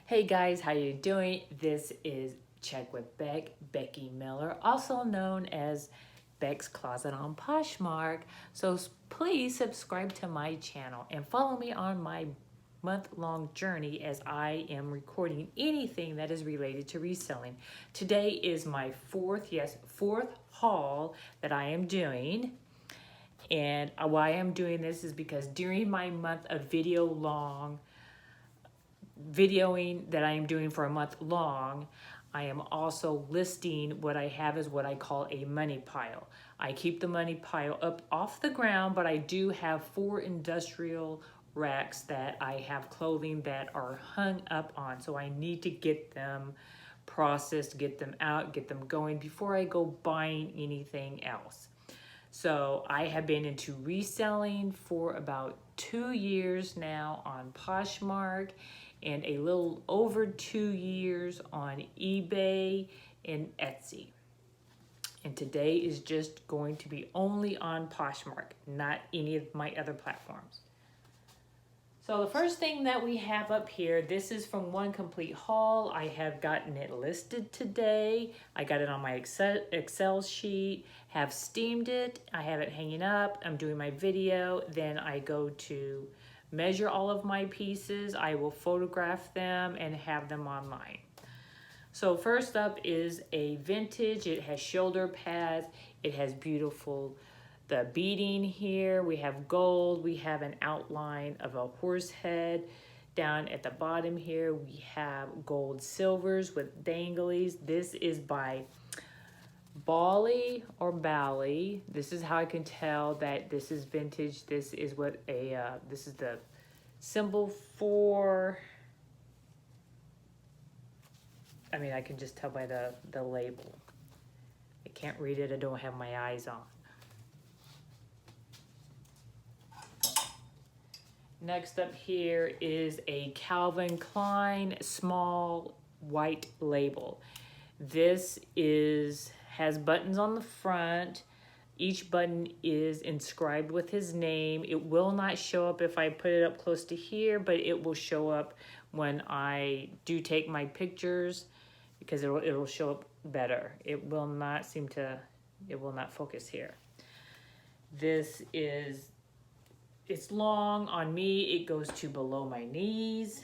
Hey guys, how you doing? This is Check with Becky Miller, also known as Beck's Closet on Poshmark. So please subscribe to my channel and follow me on my month-long journey as I am recording anything that is related to reselling. Today is my fourth haul that I am doing. And why I'm doing this is because during my month of videoing that I am doing for a month long, I am also listing what I have is what I call a money pile. I keep the money pile up off the ground, but I do have 4 industrial racks that I have clothing that are hung up on. So I need to get them processed, get them out, get them going before I go buying anything else. So I have been into reselling for about 2 years now on Poshmark and a little over 2 years on eBay and Etsy. And today is just going to be only on Poshmark, not any of my other platforms. So the first thing that we have up here, this is from One Complete Haul. I have gotten it listed today. I got it on my Excel sheet, have steamed it. I have it hanging up. I'm doing my video. Then I go to measure all of my pieces. I will photograph them and have them online. So first up is a vintage. It has shoulder pads. It has beautiful the beading here. We have gold. We have an outline of a horse head. Down at the bottom here, we have gold silvers with danglies. This is by Bali or Bali. This is how I can tell that this is vintage. This is what this is the symbol for. I mean, I can just tell by the label. I can't read it. I don't have my eyes on. Next up here is a Calvin Klein small white label. This has buttons on the front. Each button is inscribed with his name. It will not show up if I put it up close to here, but it will show up when I do take my pictures because it'll show up better. It will not focus here. It's long on me. It goes to below my knees.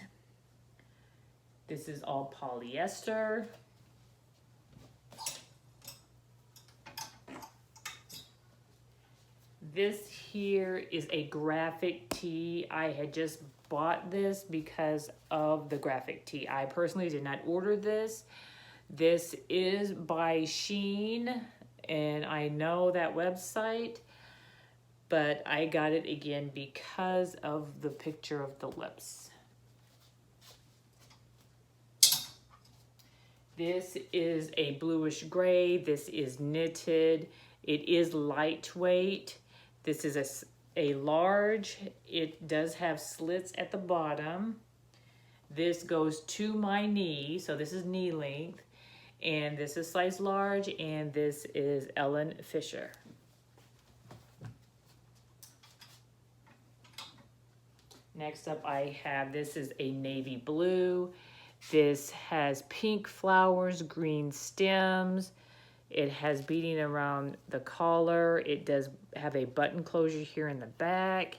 This is all polyester. This here is a graphic tee. I had just bought this because of the graphic tee. I personally did not order this. This is by Shein, and I know that website, but I got it again because of the picture of the lips. This is a bluish gray. This is knitted. It is lightweight. This is a large. It does have slits at the bottom. This goes to my knee, so this is knee length. And this is size large, and this is Ellen Fisher. Next up I have, this is a navy blue. This has pink flowers, green stems. It has beading around the collar. It does have a button closure here in the back.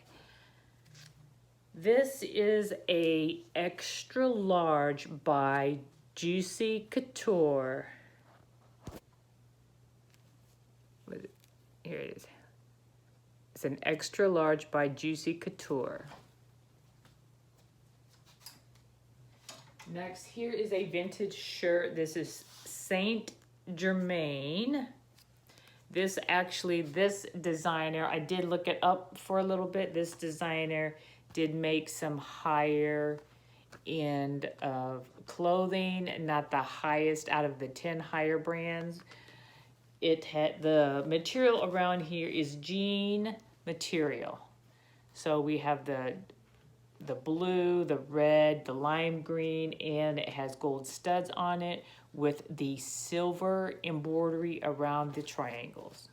This is a extra large by Juicy Couture. Here it is. It's an extra large by Juicy Couture. Next, here is a vintage shirt. This is Saint Germain. This designer, I did look it up for a little bit. This designer did make some higher end of clothing, not the highest out of the 10 higher brands. It had the material around here is jean material. So we have the blue, the red, the lime green, and it has gold studs on it with the silver embroidery around the triangles.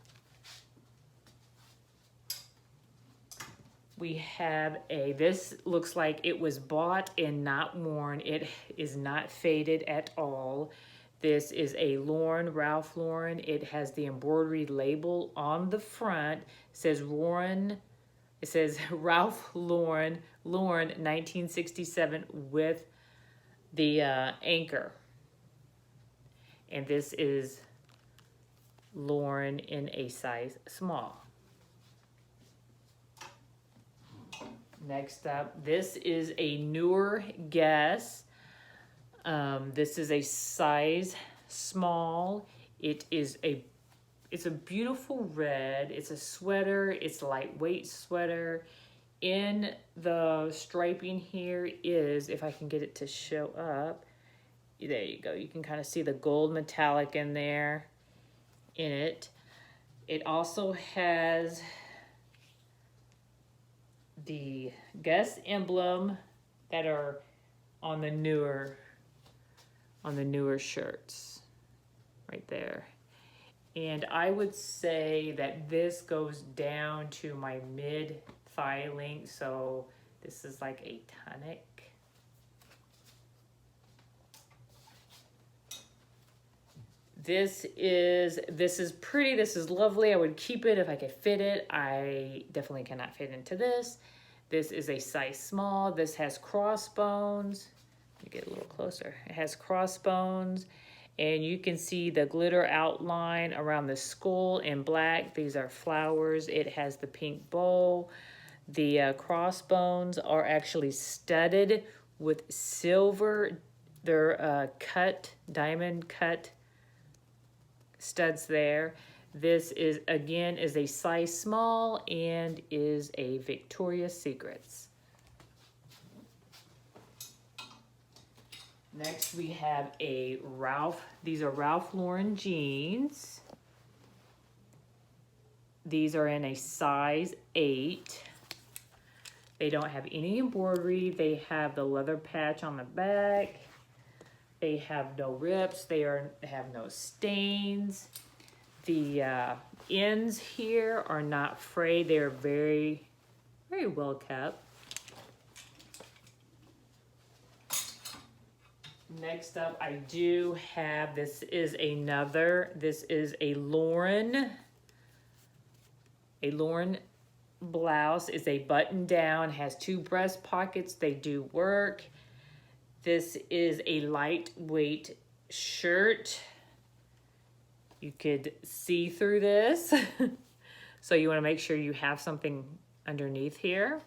we have this looks like it was bought and not worn. It is not faded at all. This is a Ralph Lauren. It has the embroidery label on the front. It says Ralph Lauren 1967 with the anchor. And this is Lauren in a size small. Next up, this is a newer Guess. This is a size small. It's a beautiful red. It's a sweater. It's a lightweight sweater. In the striping here is, if I can get it to show up, there you go. You can kind of see the gold metallic in there, in it. It also has the Guess emblem that are on the newer shirts right there. And I would say that this goes down to my mid thigh length, so this is like a tunic. This is pretty, this is lovely. I would keep it if I could fit it. I definitely cannot fit into this. This is a size small. This has crossbones. Let me get a little closer. It has crossbones, and you can see the glitter outline around the skull in black. These are flowers. It has the pink bow. The crossbones are actually studded with silver. They're diamond cut studs there. This is, again, is a size small and is a Victoria's Secrets. Next we have these are Ralph Lauren jeans. These are in a size 8. They don't have any embroidery. They have the leather patch on the back. They have no rips. They have no stains. The ends here are not frayed. They're very, very well kept. Next up, I do have, this is a Lauren blouse. It's a button down, has 2 breast pockets. They do work. This is a lightweight shirt. You could see through this. So you want to make sure you have something underneath here.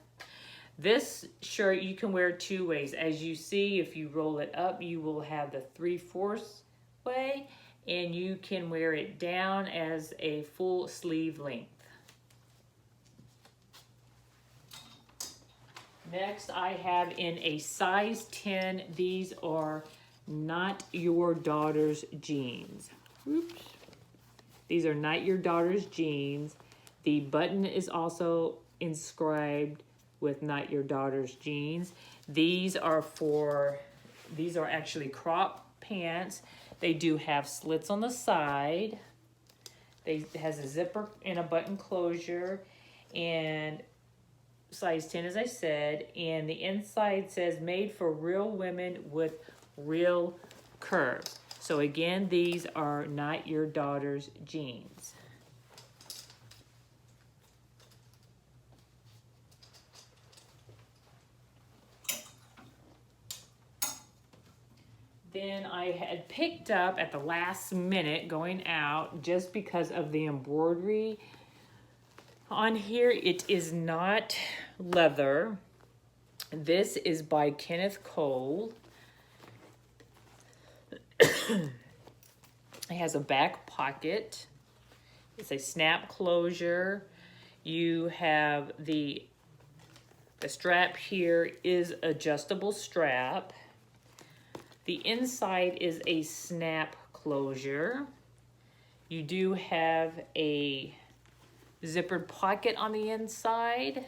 This shirt you can wear 2 ways. As you see, if you roll it up, you will have the 3/4 way, and you can wear it down as a full sleeve length. Next, I have in a size 10. These are Not Your Daughter's jeans. Oops. These are Not Your Daughter's jeans. The button is also inscribed with Not Your Daughter's jeans. These are actually crop pants. They do have slits on the side. It has a zipper and a button closure, and size 10, as I said. And the inside says made for real women with real curves. So again, these are Not Your Daughter's jeans. Then I had picked up at the last minute going out, just because of the embroidery on here. It is not leather. This is by Kenneth Cole. It has a back pocket. It's a snap closure. You have the strap here is adjustable strap. The inside is a snap closure. You do have a zippered pocket on the inside.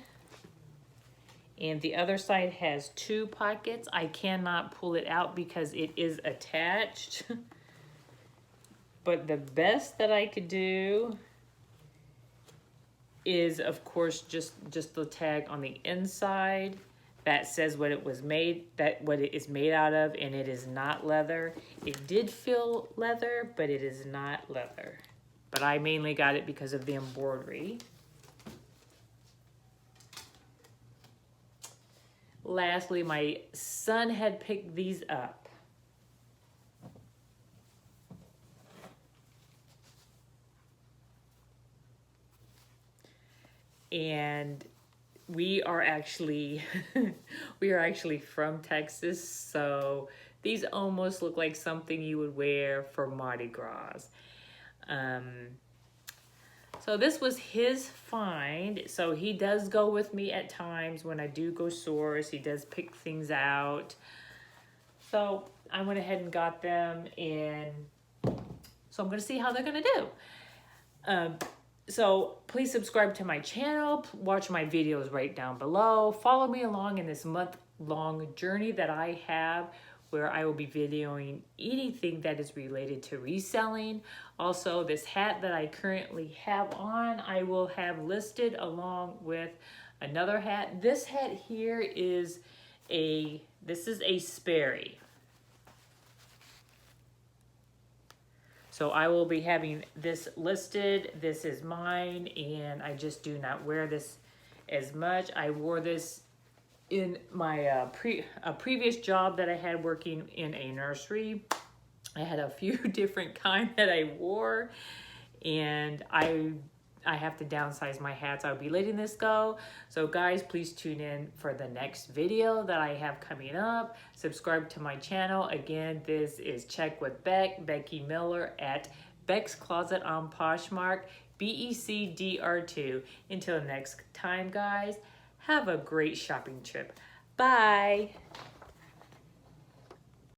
And the other side has 2 pockets. I cannot pull it out because it is attached. But the best that I could do is, of course, just the tag on the inside that says what it was made, what it is made out of, and it is not leather. It did feel leather, but it is not leather. But I mainly got it because of the embroidery. Lastly, my son had picked these up. And we are actually from Texas, so these almost look like something you would wear for Mardi Gras. So this was his find. So he does go with me at times when I do go source. He does pick things out. So I went ahead and got them, and so I'm gonna see how they're gonna do. So please subscribe to my channel, watch my videos right down below. Follow me along in this month-long journey that I have, where I will be videoing anything that is related to reselling. Also, this hat that I currently have on, I will have listed along with another hat. This hat here is this is a Sperry. So I will be having this listed. This is mine, and I just do not wear this as much. I wore this in my previous job that I had working in a nursery. I had a few different kind that I wore, and I have to downsize my hats. I'll be letting this go. So guys, please tune in for the next video that I have coming up. Subscribe to my channel. Again, this is Check with Becky Miller at Beck's Closet on Poshmark, BECDR2. Until next time, guys, have a great shopping trip. Bye.